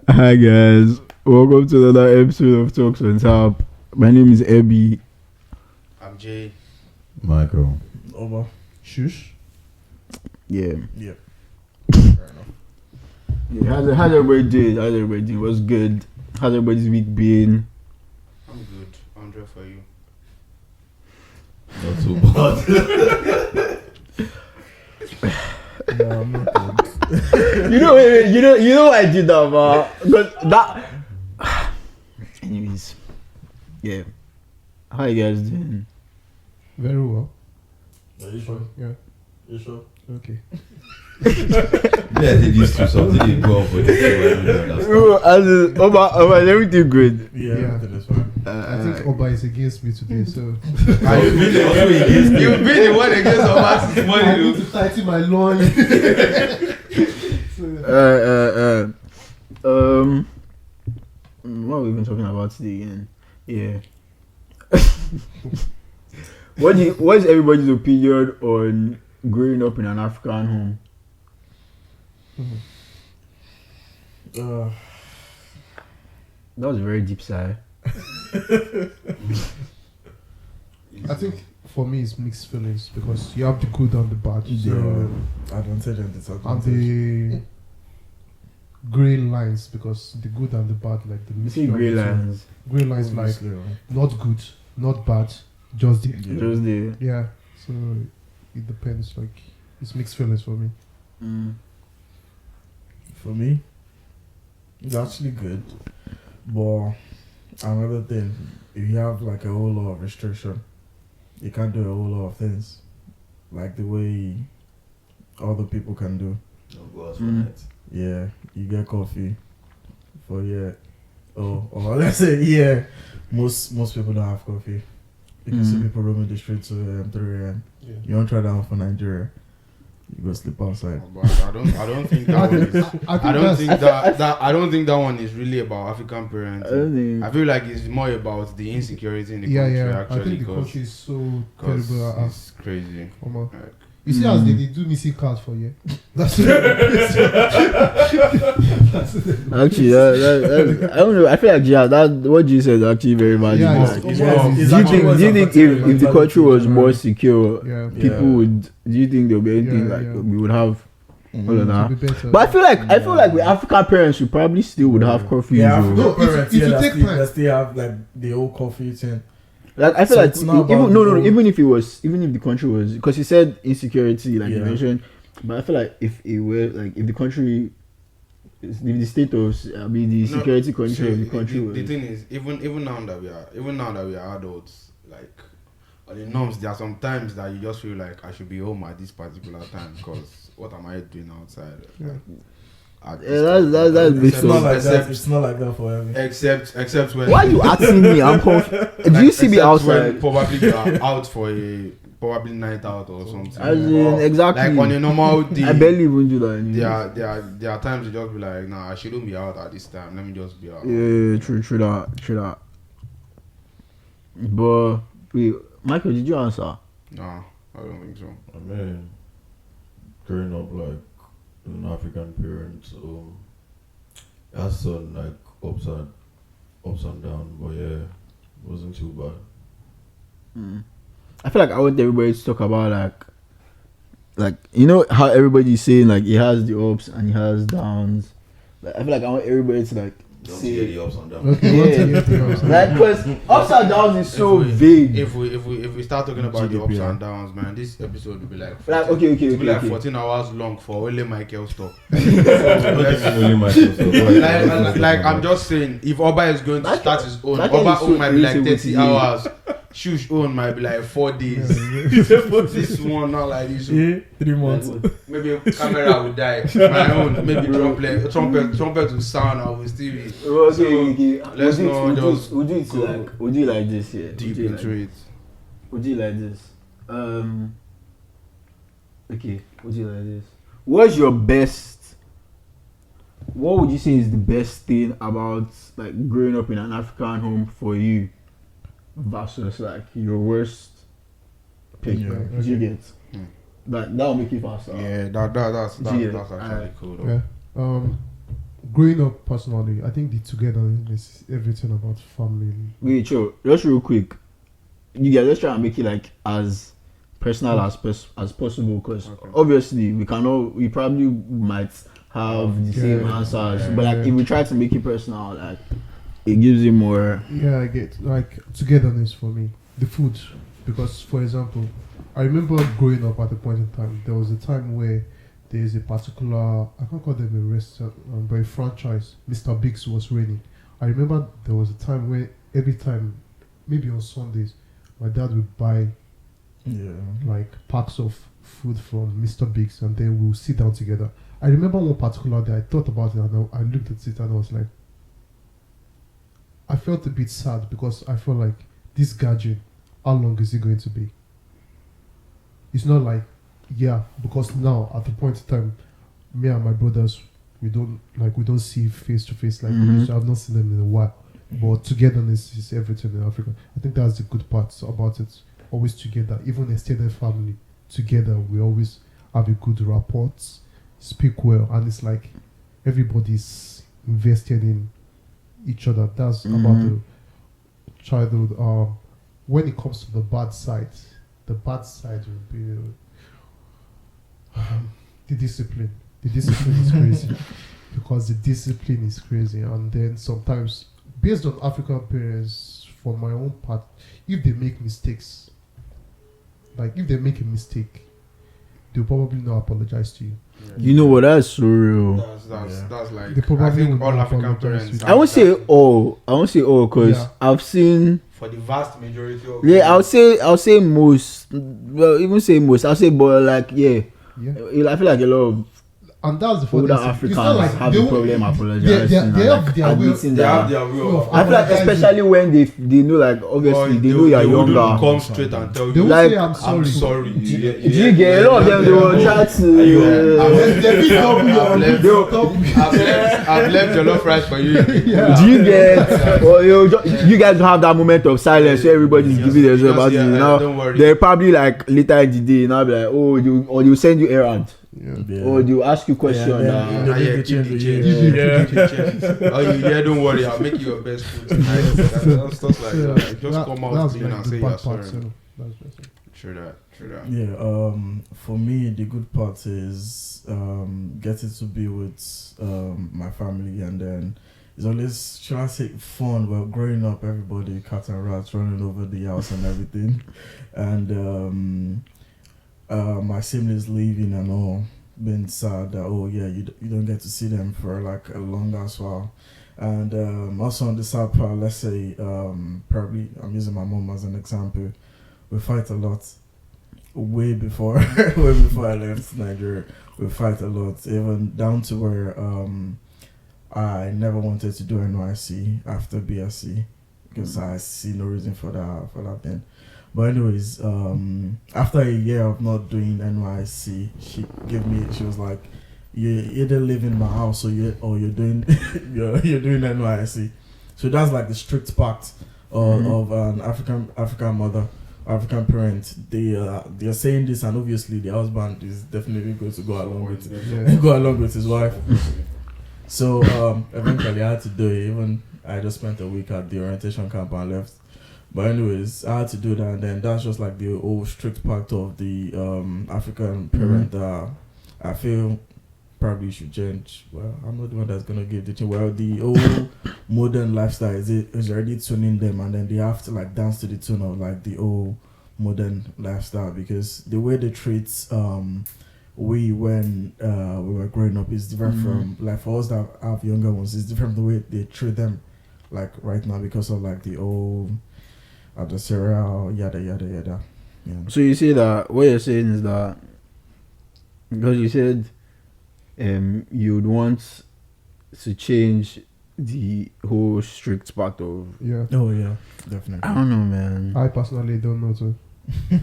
Hi guys, welcome to another episode of Talks on Tap. My name is Ebby. I'm Jay. Michael. Over. Shush. Yeah. Yep. Fair enough. Yeah. How's everybody doing? How's everybody doing? What's good? How's everybody's week been? I'm good. 100 for you. Not too bad. No, I'm not good. you know why I did that, man. Because that. Anyways, yeah. How you guys doing? Very well. Are you sure? Yeah. You sure? Okay. Yeah, they used to something didn't go off with this. Oba, is everything good? Yeah. Everything is fine. I think Oba is against me today, so. You've been the one against Oba this I morning. need to tighten my loin. What are we even talking about today again? Yeah. What is everybody's opinion on growing up in an African home? That was a very deep sigh. I think for me it's mixed feelings because you have the good and the bad. So, Advantage and disadvantage. and the grey lines because the good and the bad, like the You see mixture of grey the two. lines. Grey lines like Obviously, right? not good, not bad, just there. Yeah. Just the. Yeah. So it depends. Like it's mixed feelings for me. For me, it's actually good. But another thing, if you have like a whole lot of restriction, you can't do a whole lot of things like the way other people can do. No go out for night. Yeah, you get coffee for or let's say most people don't have coffee. You can see people roaming the streets 2 a.m., 3 a.m. Yeah. You don't try that one for Nigeria. You go sleep outside. But I don't think that one is. I don't think that one is really about African I parenting. don't think. I feel like it's more about the insecurity in the Yeah, country yeah. I actually, think the because country is so terrible. it's crazy. Like, You see, as they do missing cards for you. That's Actually, I don't know. I feel like what you said is actually very valid. Yeah, Like, it's do almost- you think if the country was more secure, Yeah. people would? Do you think there would be anything Yeah. we would have all of that? To be better. But I feel like with African parents, we probably still would have curfews. Yeah, though. No, parents, it will that take still, time. that still have like the old coffee thing. Like I feel So like it's not about even if the country was, because he said insecurity, like you Yeah. mentioned, but I feel like if it were like if the country, if the state of the security condition of the country was. The thing is, even now that we are adults, like on the norms, there are some times that you just feel like I should be home at this particular time because what am I doing outside? Yeah. At Yeah, this that's time? It's not like Except- that. It's not like that for everyone. Except when. Why are you asking me? I'm confused. Do you see me Except outside? when probably you are out for a probably night out or something. As in, exactly. Like on a normal day. I barely even do that anymore. There are times you just be like, nah, I shouldn't be out at this time. Let me just be out. Yeah, true that. But wait, Michael, did you answer? Nah, I don't think so. I mean, growing up like an African parent, it has some like ups and downs, but yeah, it wasn't too bad. I feel like I want everybody to talk about like you know how everybody's saying like he has the ups and he has downs. Like, I feel like I want everybody to like Don't say hear the ups and downs. Okay, Yeah. what are you thinking? like because ups and downs is so vague. If we start talking about the ups GDPR. and downs, man, this episode will be like 14, Like okay. it'll be like 14 hours long for only Michael stuff. Only myself, like I'm just saying, if Oba is going to start his own, Michael Oba is so own might be like irritable 30 to hours. Shush own might be like 4 days. This one not like this. Yeah, 3 months. Maybe camera will die. My own maybe trumpet will sound. I will still be Okay. let's not just Would you go like would you like this? Yeah. deep Would you into it. Would you like this? Okay. Would you like this? What's your best? What would you say is the best thing about like growing up in an African home for you, versus like your worst pick? Yeah, Do you get? That will make you faster. Yeah, that's Yeah, actually cool. Though. Yeah. growing up personally, I think the togetherness is everything about family. Wait, sure. Just real quick. You guys just try and make it like as personal as possible, because Okay. obviously we probably might have the same Yeah. answers, Yeah. but like if we try to make it personal, like it gives you more. Yeah, I get like togetherness for me. The food, because for example, I remember growing up at a point in time. There was a time where there is a particular, I can't call them a restaurant, but a franchise. Mr. Biggs was raining. I remember there was a time where every time, maybe on Sundays, my dad would buy Yeah. like packs of food from Mr. Biggs, and then we'll sit down together. I remember one particular day I thought about it, and I looked at it and I was like, I felt a bit sad because I felt like this gathering, how long is it going to be? It's not like, yeah, because now at the point in time, me and my brothers, we don't see face to face like Mhm. this. So I've not seen them in a while. But togetherness is everything in Africa. I think that's the good part about it. Always together, even extended family together. We always have a good rapport, speak well, and it's like everybody's invested in each other. That's about the childhood. When it comes to the bad side will be the discipline. The discipline is crazy because the discipline is crazy, and then sometimes, based on African parents, for my own part, if they make mistakes, like if they make a mistake, they'll probably not apologize to you. You know what? That's so real. That's like They probably I think would all not African apologize parents. to I won't say all. Because Yeah. I've seen. for the vast majority of. Yeah, I'll say most. Well, even say most. I'll say, but like, yeah. Yeah, I feel like a lot of and that's the older funny thing. Africans It's not like have they a won't- problem they apologizing have and their like way- admitting They have that. their way of. I feel like especially when they know, like, obviously they know you're wouldn't younger. come straight and tell They you. will Like, say I'm sorry. I'm sorry. Do you get a lot of them? They will try I've to. left jollof rice for you. Do you get? Or you guys have that moment of silence where everybody's giving themselves about Yeah, you know. don't worry. They're probably like later in the day now be like, oh, they'll send you errands. Yeah. Or they'll ask you question. Yeah, Yeah, yeah, keep change the the change. change. Yeah. Oh, yeah, don't worry. I'll make you your best food tonight. That's stuff like that. Like, just come out that's clean like and the say bad you're part, sorry. That's better. True that. Yeah, for me, the good part is getting to be with my family, and then it's always, should I say, fun. Well, growing up, everybody cat and rats running over the house and everything, and my siblings leaving and all, being sad that you don't get to see them for like a long ass while. And also on the sad part, let's say probably I'm using my mom as an example. We fight a lot. Way before I left Nigeria, we fight a lot. Even down to where I never wanted to do NYC after BSc because I see no reason for that then. But anyways, after a year of not doing NYC, she was like, you either live in my house or you're doing you're doing NYC. So that's like the strict pact of an African mother, African parent. They're saying this, and obviously the husband is definitely going to go along with it, go along with his wife. So eventually I had to do it. Even I just spent a week at the orientation camp and left. But anyways, I had to do that, and then that's just like the old strict pact of the African parent that I feel probably should change. Well, I'm not the one that's gonna give the change. Well, the old modern lifestyle is already tuning them, and then they have to like dance to the tune of like the old modern lifestyle, because the way they treat we when we were growing up is different from, like, for us that have younger ones, it's different from the way they treat them like right now because of like the old adversarial yada yada yada. Yeah. So you say that what you're saying is that because you said you'd want to change the whole strict part of. Yeah. Oh yeah, definitely. I don't know, man. I personally don't know too.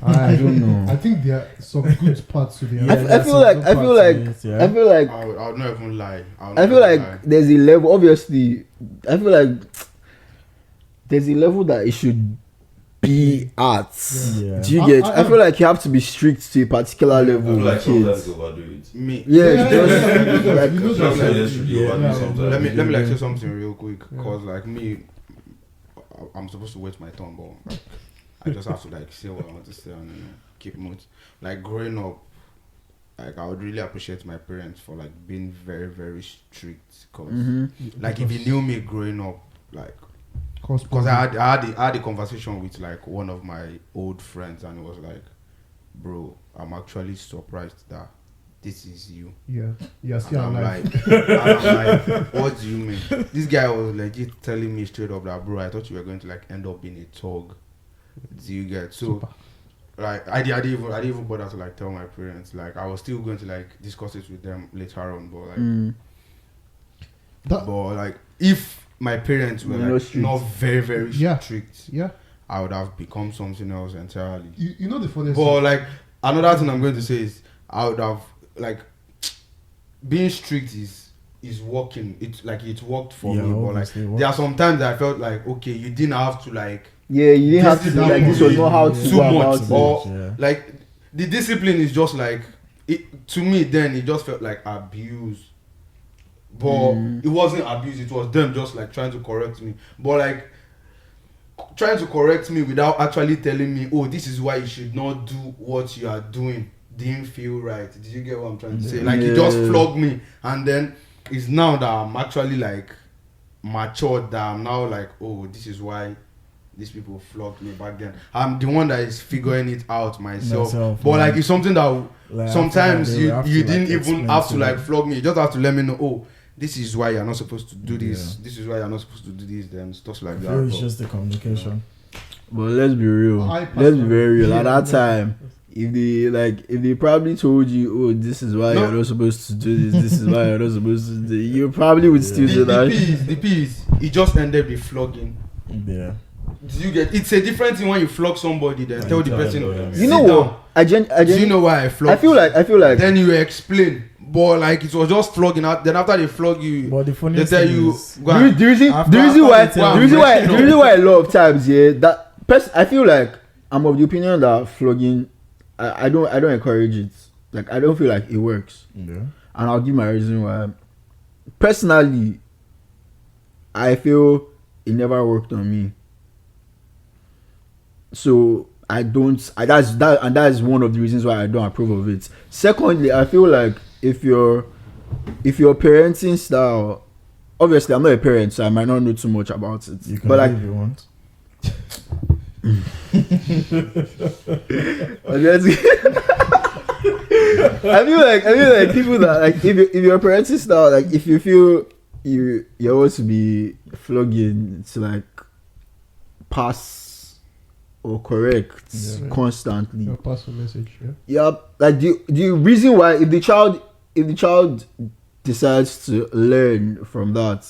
I don't know. I think there are some good parts to the I feel like I feel like I'll not even lie. I feel like there's a level. Obviously, I feel like there's a level that it should be at. Yeah. Do you get? I am. feel like you have to be strict to a particular I level feel like with sometimes kids. they overdo it. Me. Yeah, Yeah, just yeah. like You know Just that. like yesterday, Yeah. overdo Yeah. sometimes. Let me like Yeah. say something real quick, Yeah. cause like me, I'm supposed to wait my turn, but like, I just have to like say what I want to say and keep mood. Like growing up, like I would really appreciate my parents for like being very very strict, cause like if you knew me growing up, like because I had a conversation with like one of my old friends and it was like, bro, I'm actually surprised that this is you. Yeah. Yes. And Yeah. I'm Like. like, what do you mean? This guy was legit telling me straight up that, bro, I thought you were going to like end up being a thug. Do you get? So, Super. like, I didn't even bother to like tell my parents. Like, I was still going to like discuss it with them later on, but like, but like, if my parents were Not like strict. not very very Yeah. strict, Yeah. I would have become something else entirely. You know the funniest. But like another thing I'm going to say is I would have like being strict is working. It's like it worked for Yeah, me. But like obviously it there are some times I felt like okay, you didn't have to like yeah, you didn't have to Discipline like this was not how to too go much about or it. Yeah. like the discipline is just like it to me then it just felt like abuse. But it wasn't abuse, it was them just like trying to correct me. But like trying to correct me without actually telling me, oh, this is why you should not do what you are doing didn't feel right. Did you get what I'm trying to say? Like, you just flogged me, and then it's now that I'm actually like matured that I'm now like, oh, this is why these people flogged me back then. I'm the one that is figuring it out myself. But like, it's something that Like, sometimes after that, you they will have didn't to, like, even explain have to to like them. flog me. You just have to let me know, oh, this is why you're not supposed to do this. Yeah. This is why you're not supposed to do this. Then stuff like I that. feel it's But- just the communication. But let's be real. Let's be very real. At that time, if they probably told you, oh, this is why you're not supposed to do this, this is why you're not supposed to do, you probably would still say that. the peace, it just ended with flogging. Yeah. Do you get? It's a different thing when you flog somebody, then tell the tell person. them, You know "Sit what? down." Do you know why I flog? I feel like Then you explain, but like it was just flogging out. Then after they flog you, But the they funniest tell thing you. is, Go on. the reason After- the reason after why they tell the reason you, why you know. the reason why a lot of times I feel like I'm of the opinion that flogging I don't encourage it. Like, I don't feel like it works, yeah. and I'll give my reason why. Personally, I feel it never worked on me. So I don't. That is one of the reasons why I don't approve of it. Secondly, I feel like if your parenting style, obviously I'm not a parent, so I might not know too much about it. You can But do like, if you want. I feel like people that like if your parenting style, like if you feel you're supposed to be flogging to like pass or correct Yeah. constantly. Your pass a message. Yeah. Yeah, like the reason why if the child decides to learn from that,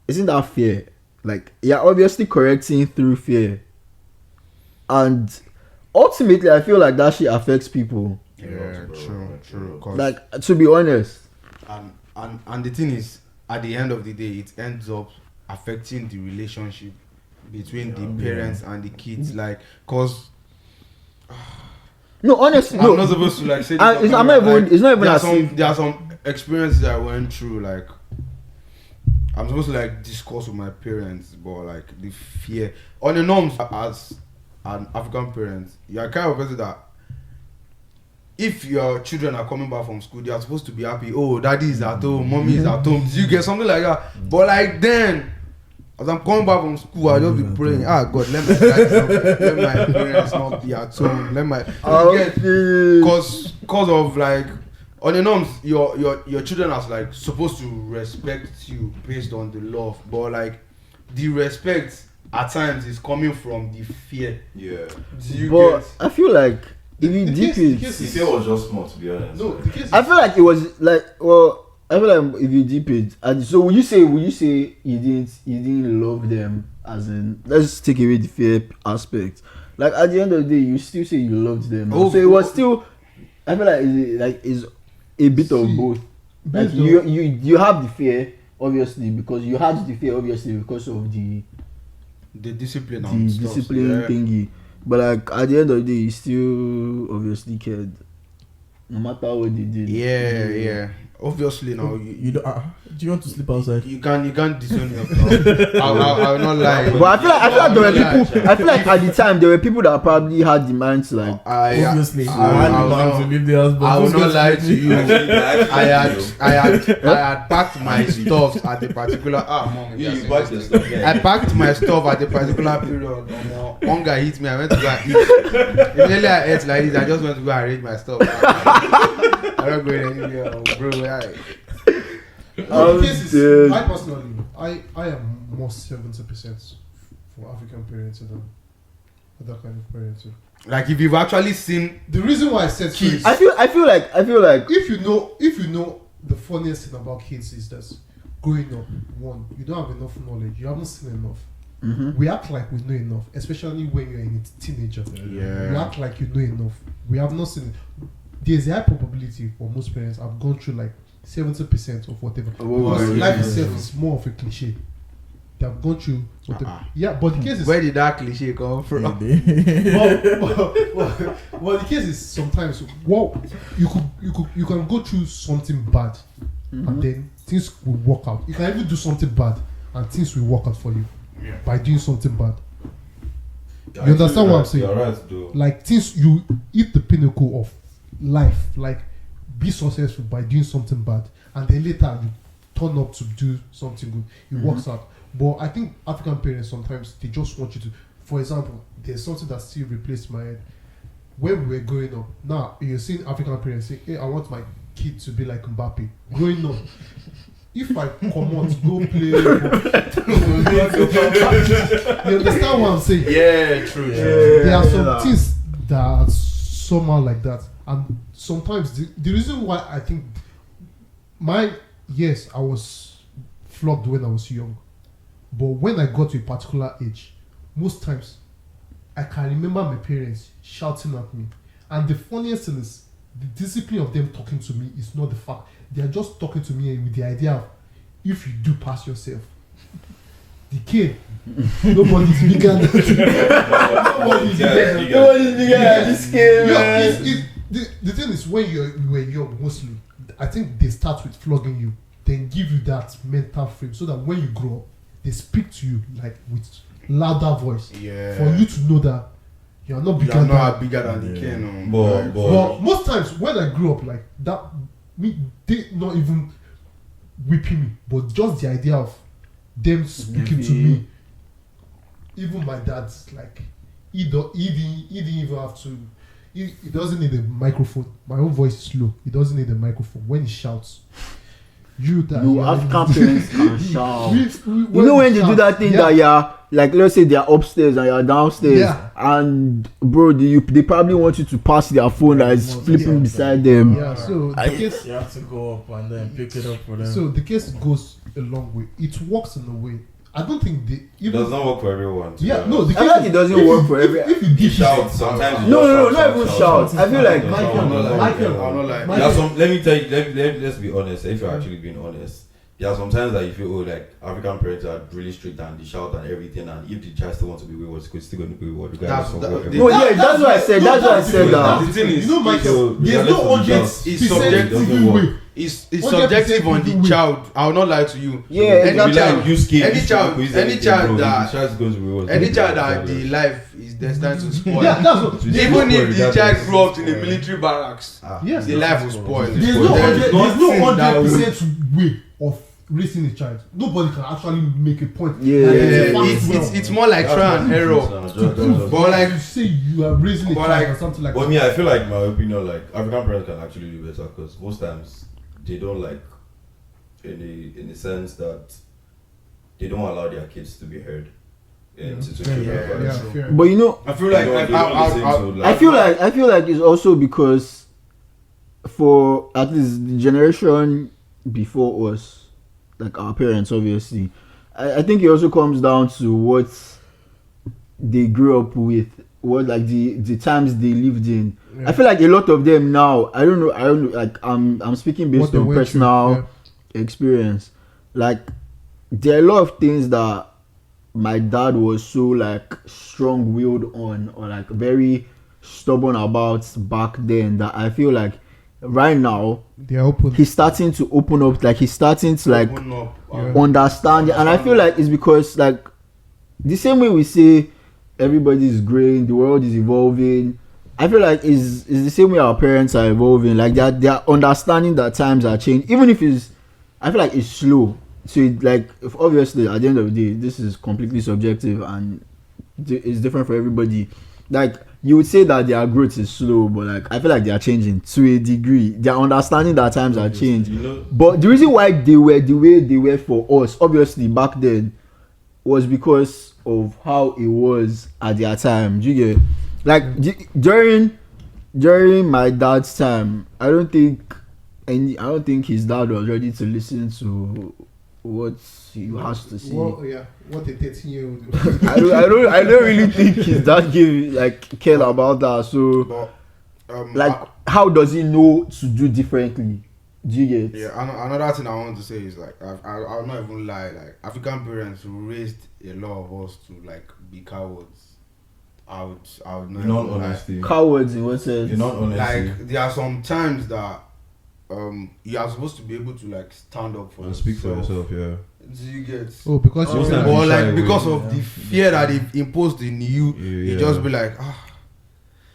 isn't that fair? Like, you're obviously correcting through fear, and ultimately I feel like that shit affects people. Yeah, true. 'Cause- Like, to be honest, and the thing is, at the end of the day, it ends up affecting the relationship between the parents and the kids. Like, cause no, honestly, I'm no. not supposed to like say. This And on it's- I'm camera, not even- like, it's not even there are as some if- there are some experiences I went through. Like, I'm supposed to like discuss with my parents, but like the fear on the norms as an African parent, you're kind of person that if your children are coming back from school, they are supposed to be happy. Oh, daddy is at home, mommy is at home. Do you get something like that? But like then, as I'm coming back from school, I just be praying. Ah, God, let my parents not be at home. Let my cause of like on the norms, your children are like supposed to respect you based on the love, but like the respect at times is coming from the fear. Yeah. Do you But get? I feel like if you The deep case- the it, case The fear was just small, to be honest. No, the case. I feel like it was like, well, I feel like if you deep it, and so would you say you didn't love them, as in, let's take away the fear aspect. Like, at the end of the day, you still say you loved them. Oh, So it was still, I feel like it's a bit of both. Like, based you have the fear obviously because you had the fear obviously because of the the discipline the and stuff. discipline Yeah. thingy. But like at the end of the day, he still obviously cared. No matter what they did. Yeah. Obviously now You don't, do you want to sleep outside? you can't disown yourself. I will not lie. But I feel like there were people. I feel like at the time there were people that probably had the mind to like. Obviously, I one man will to leave the house. But I will who's not going lie sleep to you. I had packed my stuff at a particular. Mom, Yeah, you packed your stuff. I packed my stuff at a particular period. Hunger hit me. I went to go and eat. Immediately I ate like this. I just went to go and arrange my stuff. I'm not going anywhere, bro. The case is, I personally, I am more 70% for African parenting than other kind of parenting. Like if you've actually seen, The reason why I said so is I feel like if you know the funniest thing about kids is that growing up, one, you don't have enough knowledge, you haven't seen enough. We act like we know enough, especially when you're a teenager. Yeah. You act like you know enough. We have not seen it. There's a high probability for most parents have gone through like 70% of whatever. Because life itself is more of a cliche. They have gone through whatever. Yeah, but the case is where did that cliche come from? but the case is sometimes you can go through something bad and then things will work out. You can even do something bad and things will work out for you by doing something bad. You understand what I'm saying? You're right, though. Like things you hit the pinnacle of life, like be successful by doing something bad, and then later you turn up to do something good. It works out. But I think African parents sometimes they just want you to. For example, there's something that still replaced my head. When we were growing up, now you're seeing African parents say, "Hey, I want my kid to be like Mbappe." Growing up, if I come out go play, you understand what I'm saying? Yeah, true. There are some things that are somehow like that, and sometimes the reason why I think yes, I was flogged when I was young, but when I got to a particular age, most times I can remember my parents shouting at me, and the funniest thing is the discipline of them talking to me is not the fact. They are just talking to me with the idea of if you do pass yourself, the kid, nobody's bigger than nobody's bigger than this kid. The thing is, when you were young, mostly, I think they start with flogging you, then give you that mental frame so that when you grow up, they speak to you like with louder voice for you to know that you are not bigger than the kid. No. But most times when I grew up like that, they not even whipping me, but just the idea of them speaking to me. Even my dad's like he didn't even have to. He doesn't need a microphone. My own voice is low. He doesn't need a microphone. When he shouts, African parents can shout. You know when they do that thing that you're like, let's say they're upstairs and you're downstairs, and bro, they probably want you to pass their phone that is flipping beside them. Yeah, so the case You have to go up and then pick it up for them. So the case goes a long way. It works in a way. I don't think it does not work for everyone. Yeah, no, the I feel like it doesn't work for everyone. If you You shout sometimes. No, not even shout. I feel like Let me tell you. Let's be honest. If you're actually being honest, there are sometimes that you feel like African parents are really strict and they shout and everything, and if the child still wants to be wayward, it's still going to be wayward. That's what I said. That's what I said. The thing is, there's no 100% way. It's subjective on the child. I will not lie to you. Yeah, any child that that the life is destined to spoil. Yeah, that's what. Even if the child grew up in a military barracks, yes, the life will spoil. There's no 100% way of raising a child. Nobody can actually make a point. It's more like trial and error. But like you say, you are raising a child or something like that. But me, I feel like my opinion, like African parents can actually do better because most times they don't like, in the sense that they don't allow their kids to be heard in situations like that. But you know, I feel like I feel like it's also because for at least the generation before us, like our parents, obviously, I think it also comes down to what they grew up with, what like the times they lived in. I feel like a lot of them now, I don't know, like I'm speaking based on personal experience. Like there are a lot of things that my dad was so like strong-willed on or like very stubborn about back then that I feel like right now They are open. he's starting to open up, like he's starting to like Open up, Yeah. understand, and I feel like it's because like the same way we say everybody is growing, the world is evolving. I feel like is the same way our parents are evolving. Like they are understanding that times are changing, even if it's. I feel like it's slow. So it, like if obviously at the end of the day, this is completely subjective and it's different for everybody. Like you would say that their growth is slow, but like I feel like they are changing to a degree. They are understanding that times are changing. You know, But the reason why they were the way they were for us, obviously back then, was because of how it was at their time. Do you get? Like during my dad's time, I don't think his dad was ready to listen to what he has to say. What a 13-year-old. I don't really think his dad cared about that. So But how does he know to do differently? Do you get? yeah, another thing I want to say is like I'll not even lie. Like African parents who raised a lot of us to like be cowards. I would not in all even lie. honesty, Cowards in what sense? in all honesty, Like there are some times that you are supposed to be able to like stand up for and speak for yourself. Yeah, Do you get? Oh, because Most you're times Or you shy like because away. of the fear that they've imposed in you, you Yeah. just be like,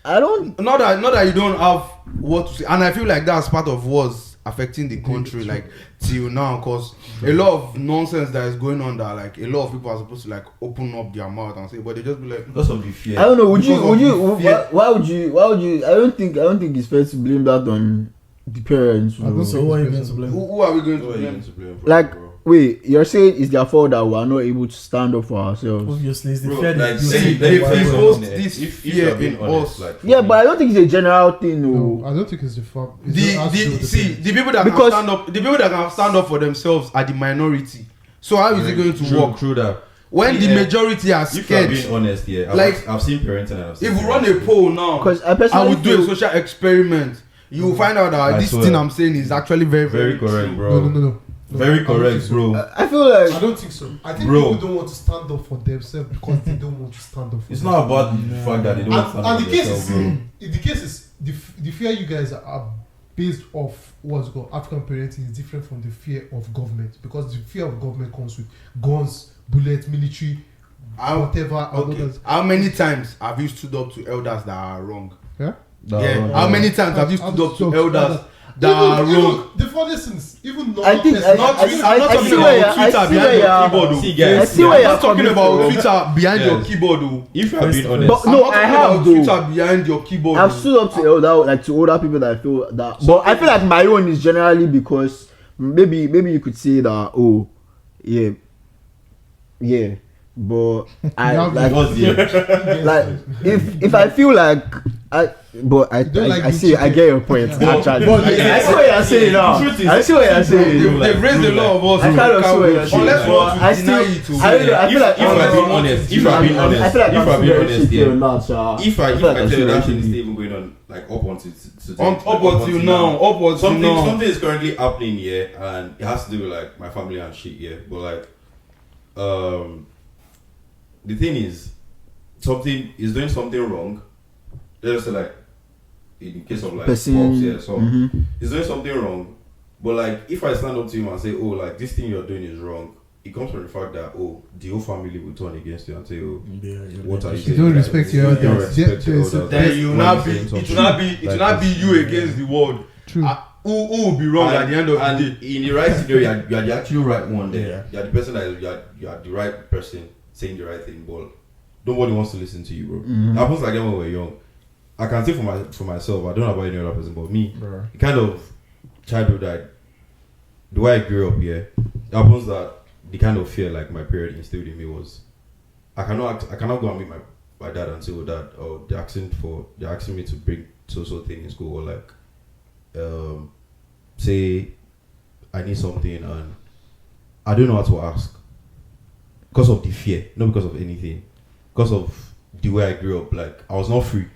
I don't. not that you don't have what to say, and I feel like that's part of what's affecting the country like till now, because a lot of nonsense that is going on that like a lot of people are supposed to like open up their mouth and say, but they just be like, because of the fear. I don't know. Because of the fear. Why would you? I don't think it's fair to blame that on the parents. I don't bro. So who are you going to blame? who are we going Who to are you blame? going to blame for Like, that, bro? wait, you're saying it's their fault that we are not able to stand up for ourselves? Obviously, it's the Bro, fear like, that you say- see. let me They've tell you imposed something, this if fear you're being in honest, us. like, for Yeah, me, but I don't think it's a general thing. No, No. I don't think it's the fact. It's just has to do with The parents. people that Because- the people that can stand up for themselves are the minority. So how is it going to true, work True that. when the Yeah. majority are If you're scared? being honest, yeah, Like, I've seen parenting and I've seen. If we run a poll now, Because I and personally we do a feel, social experiment, you will find out that I this swear. thing I'm saying is actually very, Very very correct, true. bro. No. Very I don't correct, think so. bro. I feel like I don't think so. I think Bro. people don't want to stand up for themselves because they don't want to stand up for It's themselves. not about the fact that they don't stand And up the for case themselves, is, bro. the case is the fear you guys are based off what's called African parenting is different from the fear of government, because the fear of government comes with guns, bullets, military, whatever. and Okay. others. How many times have you stood up to elders that are wrong? Yeah. How many times have you stood up to elders that are Even wrong? the funniest things, even I think person- Not- I I'm not see talking where about you're- I Twitter see behind where your you're- keyboard. Oh. See, guys, I see yeah, where I'm you're not talking coming about from. Twitter behind your Yes. keyboard. Oh. If you're being honest, But I'm no, not I talking have about though. Twitter behind your keyboard. I've oh. stood up to older people that I feel that, but I feel like my own is generally because maybe you could say that but I have like because, yeah, like if I feel like I don't like I see being I get your point actually. but- I see what you're saying now. The truth is- I see what you're saying. They've raised a lot of us. I kind of see what you're saying. Unless we want to I deny still it. oh. I don't know. I feel like if I'm being honest, if I'm being honest, I feel like if I'm I'm being very honest, shitty yeah. on that, sha. If I feel like tell you I'm that very shit is shitty. even going on like up until today, Up until now. something is currently happening here, and it has to do with like my family and shit here. But like, the thing is, something is doing something wrong. Let's say like, in the case of like Person- Pops, yeah, so Mhm. he's doing something wrong. But like, if I stand up to him and say, oh, like this thing you're doing is wrong, it comes from the fact that the whole family will turn against you and say, oh, what are you You saying? don't respect your You don't elders. respect your There's a- elders. Then Like, you when now you're be saying it will something not be like you this. against the world. True. Who will be wrong at the end of the and day? in the right scenario, you are the actual right one there. Yeah. You are the person that you are the right person saying the right thing, but nobody wants to listen to you, bro. It happens like that when we're young. I can say for myself, I don't know about any other person, but me, Bro. the kind of childhood that the way I grew up here, it happens that the kind of fear like my parents instilled in me was I cannot go and meet my dad and say, oh dad, oh they're asking me to bring so thing in school, or like say I need something and I don't know how to ask because of the fear, not because of anything, because of the way I grew up. Like I was not free.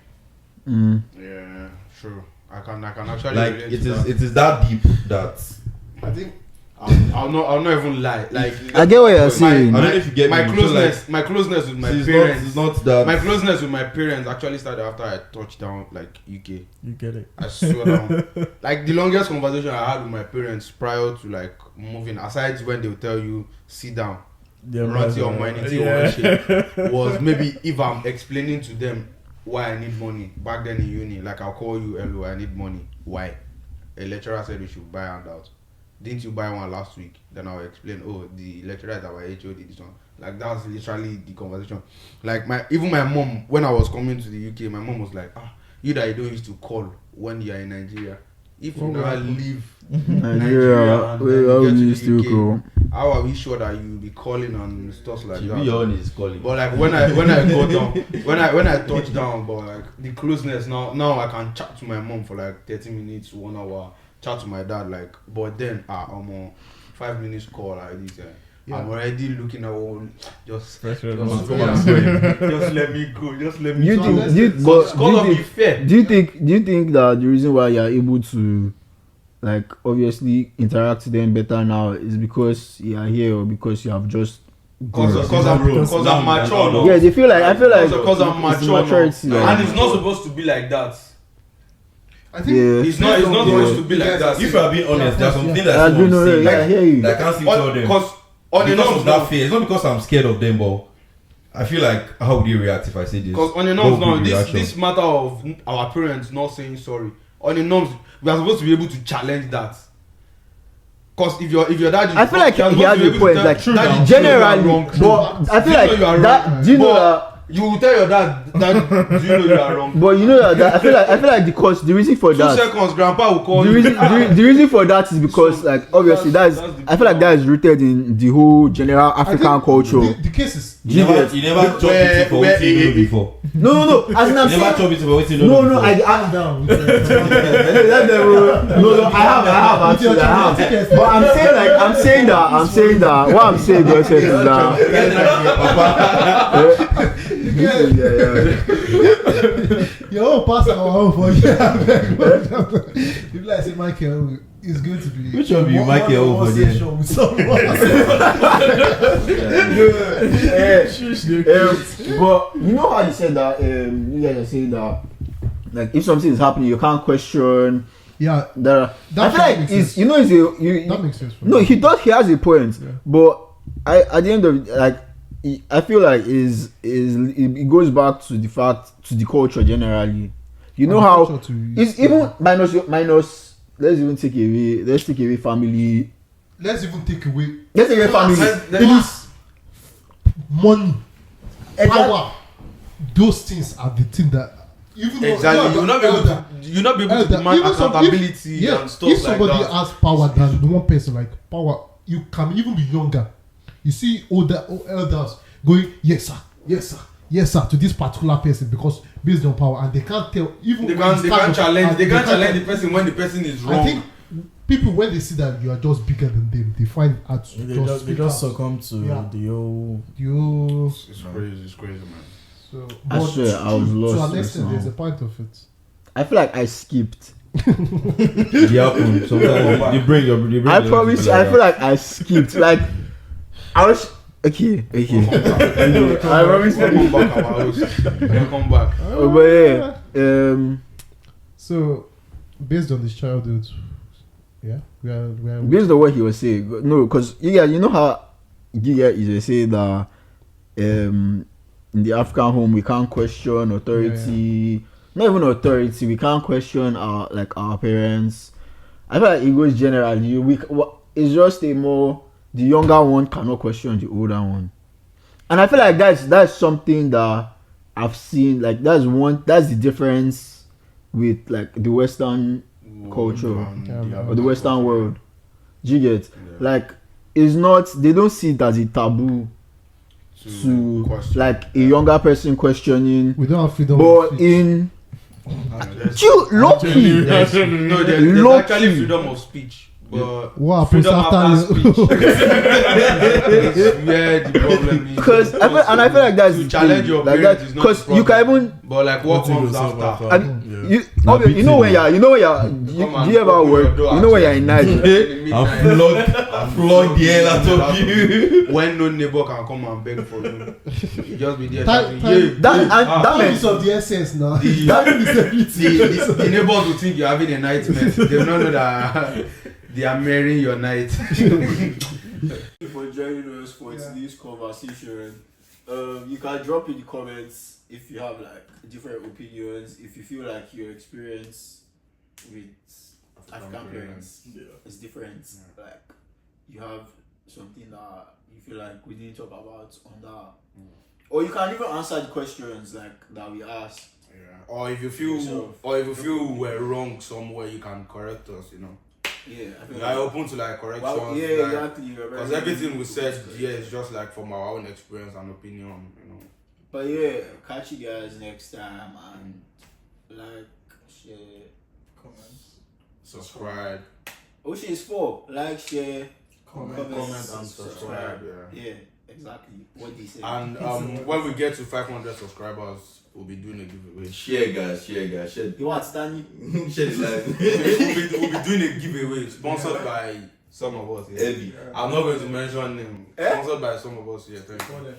Yeah, true. I can actually Like relate it to is that. it is that deep that I think I'll not even lie. Like I get what you're saying. I don't know if you get my me. closeness, my closeness with my It's parents. not that. My closeness with my parents actually started after I touched down like UK. You get it. I swear down. Like the longest conversation I had with my parents prior to like moving, aside when they would tell you sit down, run your humanity was maybe if I'm explaining to them why I need money back then in uni. Like I'll call you, hello, I need money. Why? A lecturer said we should buy handouts. Didn't you buy one last week? Then I'll explain, oh, the lecturer at our HOD this one. Like that's literally the conversation. Like even my mom, when I was coming to the UK, my mom was like, you that you don't used to call when you are in Nigeria. If you never leave Nigeria and then you get to the UK, how are we sure that you'll be calling and stuff like that? Your own is calling. But like when I go down, when I touch down, but like the closeness now I can chat to my mom for like 30 minutes, 1 hour, chat to my dad like, but then I'm on 5 minutes call like this. I'm already looking at one. Just let me go. Just let me. Do you think that the reason why you're able to, like, obviously interact with them better now is because you are here or because you have just because I'm mature. No? Yeah, they feel like I feel like because I'm mature. Maturity, no? And it's not supposed to be like that. I think it's not supposed to be like that. If you are being honest, there's something that's I do know. I hear you. I can't see tell them. Because of that fear. It's not because I'm scared of them, but I feel like how would they react if I say this? Because on the norms now, this matter of our parents not saying sorry. On the norms, we are supposed to be able to challenge that. Because if your dad is I feel like he has a point. Like generally, but I feel like that. Do you know that? You will tell your dad that do you know you are wrong. But you know that I feel like the reason for 2 that. seconds, grandpa will call the you. the reason for that is because like obviously that's I feel like that is rooted in the whole general African culture. The case is You never chop it for what you know before. No. As in I'm You never chop it for what you know no, before. I down. no, I have actually I have. But I'm saying that what I'm saying is that Your own pass our home for you. If like say Michael is going to be Which one be Michael over there? with someone. But you know how you said that you guys are saying that like if something is happening you can't question. Yeah, I feel like it's that makes sense. No, he has a point, yeah. but at the end of it, like I feel like it goes back to the culture generally. You know how it's even minus. Let's take away family. Let's take away family. It is money, power. Those things are the thing that even exactly you'll not be able to demand accountability and stuff like that. If somebody has power than one person, like power, you can even be younger. You see elders going yes sir to this particular person because based on power, and they can't tell even they can't challenge the person when the person is wrong. I think people when they see that you are just bigger than them, they find it hard to they just succumb to the old. It's crazy, man. So, I swear I was lost. To an extent, there's a point of it. I feel like I skipped. Sometimes you bring I promise. I feel like I skipped. Like I was okay. I promise. Come back. But yeah. So, based on this childhood, yeah, we are based on what he was saying. No, because you know how Giga is saying that in the African home we can't question authority. Yeah. Not even authority. We can't question our parents. I feel like it goes generally. It's just the younger one cannot question the older one, and I feel like that's something that I've seen. Like that's the difference with like the Western culture or the Western world. Do you get? Like it's not. They don't see it as a taboo to like a younger person questioning. We don't have freedom. But there's actually freedom of speech. But What happens freedom after speech. you? It's where the problem is. Because I feel like that's to the challenge thing. your Like parents that, is not the because you can problem. even But like what Putting comes yourself after? and Yeah. you know when you're Come and do you ever open work? your door You know when you're and in check. Nigeria. I flog the hell out of you. When no neighbor can come and beg for you, you just be there Time- shouting, time- yeah. That and that Time meant is of the essence now. The- Time is everything. the neighbors will think you're having a nightmare. They will not know that they are marrying your night. For joining us for this conversation. You can drop in the comments if you have like different opinions. If you feel like your experience with African parents is different, like you have something that you feel like we didn't talk about on that, or you can even answer the questions like that we asked. Yeah. Or if you feel we're wrong somewhere, you can correct us. You know. Yeah, I feel We are open to like corrections. well, yeah, like, exactly. because everything we said here is just like from our own experience and opinion. You know. But yeah, catch you guys next time and like, share, Subscribe. Which is for like, share, Comment and subscribe. Yeah. Yeah, exactly. What they say. And when we get to 500 subscribers, we'll be doing a giveaway. Share guys, share. You want Stanley? Share the live. we'll be doing a giveaway sponsored by some of us. Yeah. Heavy. I'm not going to mention name. Sponsored by some of us here. Thank you.